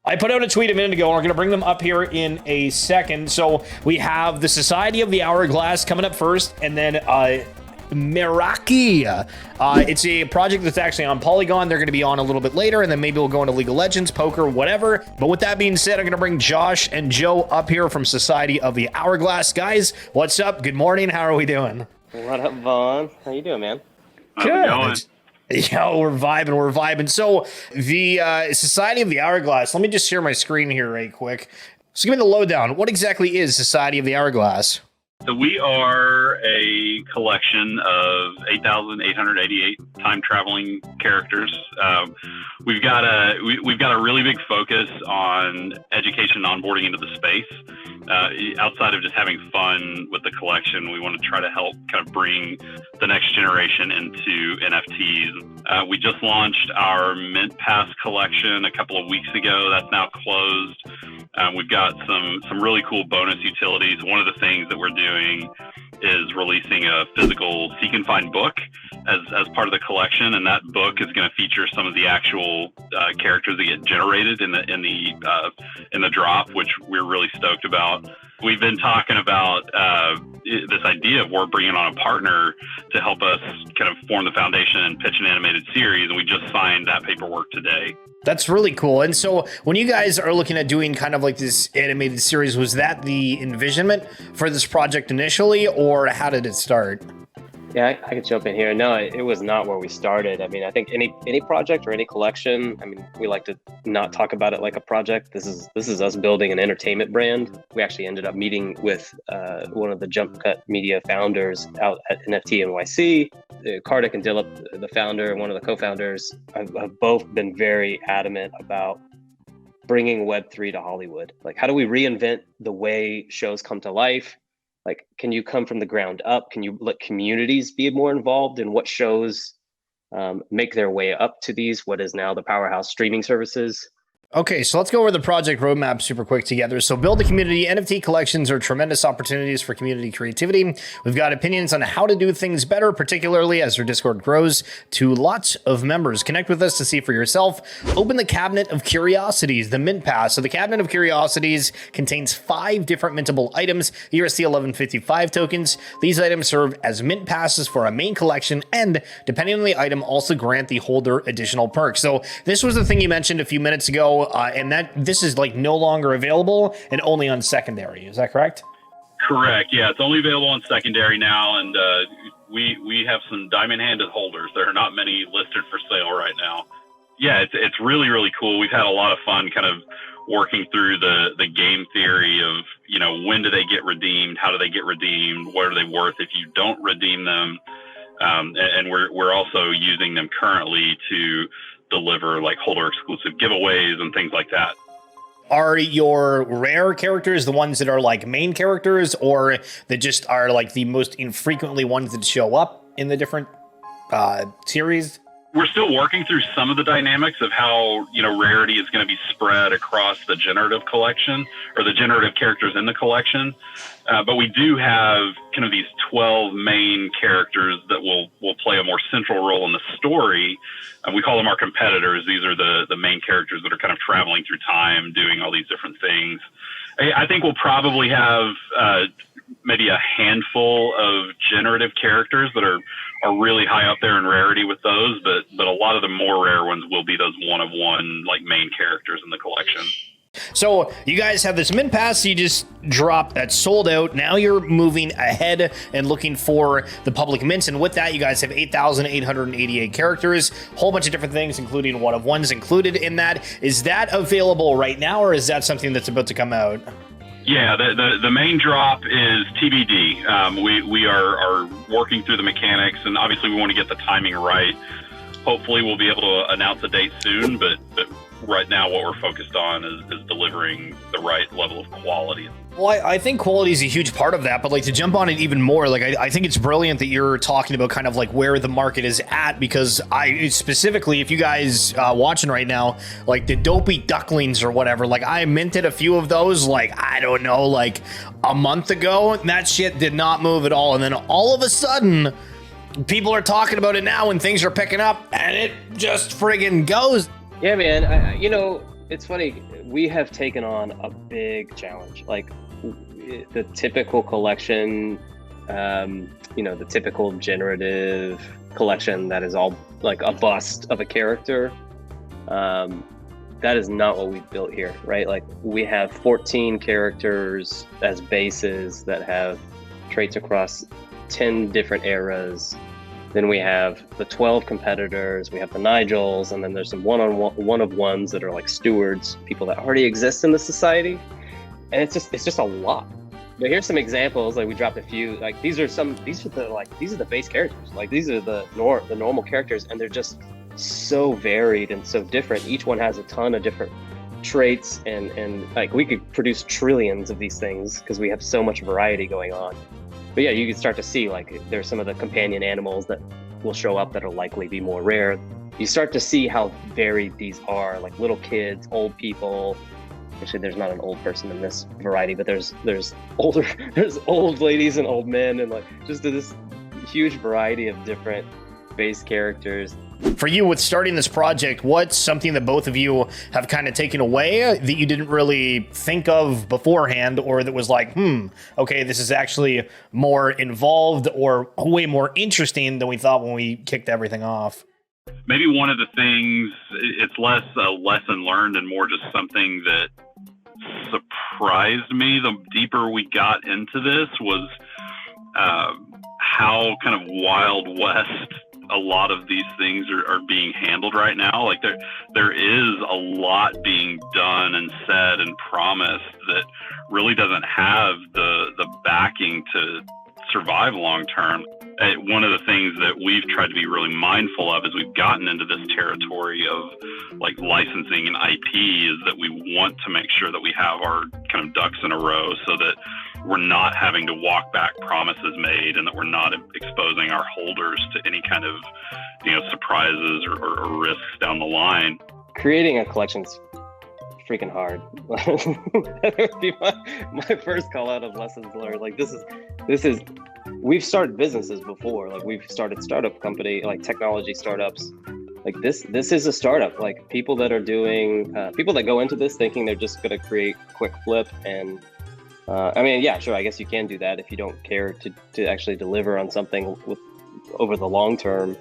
I put out a tweet a minute ago, and we're going to bring them up here in a second. So we have the Society of the Hourglass coming up first, and then Meraki. It's a project that's actually on Polygon. They're going to be on a little bit later, and then maybe we'll go into League of Legends, poker, whatever. But with that being said, I'm going to bring Josh and Joe up here from Society of the Hourglass. Guys, what's up? Good morning. How are we doing? What up, Vaughn? How you doing, man? Good. Yeah, we're vibing. So the Society of the Hourglass, let me just share my screen here right quick. So give me the lowdown. What exactly is Society of the Hourglass? So we are a collection of 8,888 time-traveling characters. We've got a really big focus on education and onboarding into the space. Outside of just having fun with the collection, we want to try to help kind of bring the next generation into NFTs. We just launched our Mint Pass collection a couple of weeks ago. That's now closed. We've got some really cool bonus utilities. One of the things that we're doing is releasing a physical seek and find book as part of the collection, and that book is going to feature some of the actual characters that get generated in the drop, which we're really stoked about. We've been talking about this idea of we're bringing on a partner to help us kind of form the foundation and pitch an animated series, and we just signed that paperwork today. That's really cool. And so when you guys are looking at doing kind of like this animated series, was that the envisionment for this project initially, or how did it start? Yeah, I could jump in here. No, it was not where we started. I mean, I think any project or any collection, I mean, we like to not talk about it like a project. This is us building an entertainment brand. We actually ended up meeting with one of the Jump Cut Media founders out at NFT NYC. Kartik and Dilip, the founder and one of the co-founders, have both been very adamant about bringing Web3 to Hollywood. Like, how do we reinvent the way shows come to life? Like, can you come from the ground up? Can you let communities be more involved in what shows make their way up to these, what is now the powerhouse streaming services? Okay, so let's go over the project roadmap super quick together. So build a community. NFT collections are tremendous opportunities for community creativity. We've got opinions on how to do things better, particularly as our Discord grows to lots of members. Connect with us to see for yourself. Open the Cabinet of Curiosities, the Mint Pass. So the Cabinet of Curiosities contains 5 different mintable items, USD 1155 tokens. These items serve as mint passes for a main collection, and depending on the item, also grant the holder additional perks. So this was the thing you mentioned a few minutes ago. And that this is like no longer available and only on secondary. Is that correct? Correct. Yeah, it's only available on secondary now, and we have some diamond-handed holders. There are not many listed for sale right now. Yeah, it's really, really cool. We've had a lot of fun kind of working through the game theory of, you know, when do they get redeemed? How do they get redeemed? What are they worth if you don't redeem them? And we're also using them currently to deliver like holder exclusive giveaways and things like that. Are your rare characters the ones that are like main characters, or that just are like the most infrequently ones that show up in the different series? We're still working through some of the dynamics of how, you know, rarity is going to be spread across the generative collection or the generative characters in the collection. But we do have kind of these 12 main characters that will play a more central role in the story. We call them our competitors. These are the main characters that are kind of traveling through time, doing all these different things. I think we'll probably have maybe a handful of generative characters that are really high up there in rarity with those, but a lot of the more rare ones will be those one-of-one like main characters in the collection. So you guys have this Mint Pass you just dropped that's sold out. Now you're moving ahead and looking for the public mints, and with that you guys have 8,888 characters, a whole bunch of different things, including one-of-ones included in that. Is that available right now, or is that something that's about to come out? Yeah, the main drop is TBD. We are working through the mechanics, and obviously we want to get the timing right. Hopefully we'll be able to announce a date soon, but right now what we're focused on is delivering the right level of quality. Well, I think quality is a huge part of that, but like to jump on it even more, like I think it's brilliant that you're talking about kind of like where the market is at, because I specifically, if you guys watching right now, like the dopey ducklings or whatever, like I minted a few of those, like, I don't know, like a month ago, and that shit did not move at all. And then all of a sudden, people are talking about it now and things are picking up and it just friggin' goes. Yeah, man. it's funny. We have taken on a big challenge. Like the typical collection, the typical generative collection that is all like a bust of a character. That is not what we've built here, right? Like we have 14 characters as bases that have traits across 10 different eras. Then we have the 12 competitors, we have the Nigels, and then there's some one-of-ones that are like stewards, people that already exist in the society. And it's just a lot. But here's some examples. Like we dropped a few. Like these are the base characters. Like these are the normal characters, and they're just so varied and so different. Each one has a ton of different traits, and like we could produce trillions of these things because we have so much variety going on. But yeah, you can start to see like there's some of the companion animals that will show up that will likely be more rare. You start to see how varied these are, like little kids, old people. Actually, there's not an old person in this variety, but there's old ladies and old men, and like just this huge variety of different base characters. For you, with starting this project, what's something that both of you have kind of taken away that you didn't really think of beforehand, or that was like, okay, this is actually more involved or way more interesting than we thought when we kicked everything off? Maybe one of the things, it's less a lesson learned and more just something that surprised me the deeper we got into this was how kind of Wild West a lot of these things are being handled right now. Like there is a lot being done and said and promised that really doesn't have the backing to survive long term. One of the things that we've tried to be really mindful of as we've gotten into this territory of like licensing and IP is that we want to make sure that we have our kind of ducks in a row so that we're not having to walk back promises made, and that we're not exposing our holders to any kind of, surprises or risks down the line. Creating a collection's freaking hard. That would be my first call out of lessons learned. Like this is we've started businesses before. Like we've started startup company, like technology startups. Like this is a startup. Like people that are doing people that go into this thinking they're just going to create a quick flip and yeah, sure. I guess you can do that if you don't care to actually deliver on something over the long term.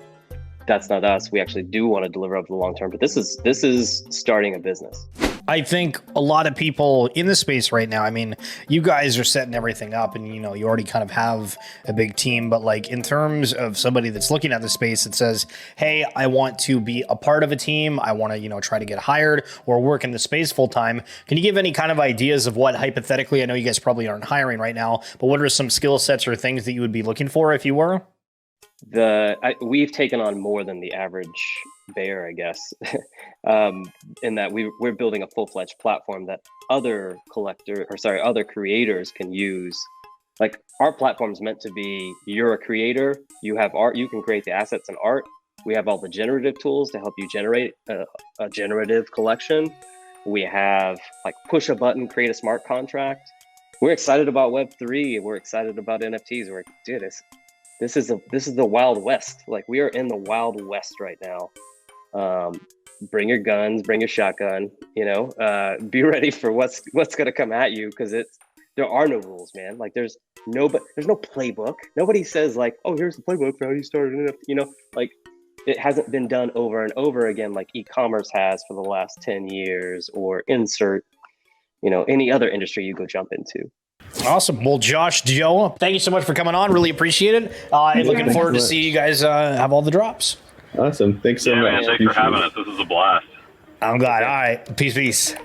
That's not us. We actually do want to deliver over the long term. But this is starting a business. I think a lot of people in the space right now, I mean, you guys are setting everything up and, you already kind of have a big team. But like in terms of somebody that's looking at the space that says, hey, I want to be a part of a team. I want to, try to get hired or work in the space full time. Can you give any kind of ideas of what hypothetically, I know you guys probably aren't hiring right now, but what are some skill sets or things that you would be looking for if you were? We've taken on more than the average bear, I guess, in that we're building a full-fledged platform that other creators can use. Like our platform's meant to be, you're a creator, you have art, you can create the assets and art. We have all the generative tools to help you generate a generative collection. We have like push a button, create a smart contract. We're excited about Web3. We're excited about NFTs. This is the Wild West. Like we are in the Wild West right now. Bring your guns, bring your shotgun, be ready for what's going to come at you. Cause there are no rules, man. Like there's no playbook. Nobody says like, oh, here's the playbook for how you start an NFT. Like it hasn't been done over and over again, like e-commerce has for the last 10 years or insert, any other industry you go jump into. Awesome. Well, Josh, Joe, thank you so much for coming on. Really appreciate it. And looking forward to see you guys have all the drops. Awesome. Thanks so much. Man, thanks for having us. This is a blast. I'm glad. All right. Peace.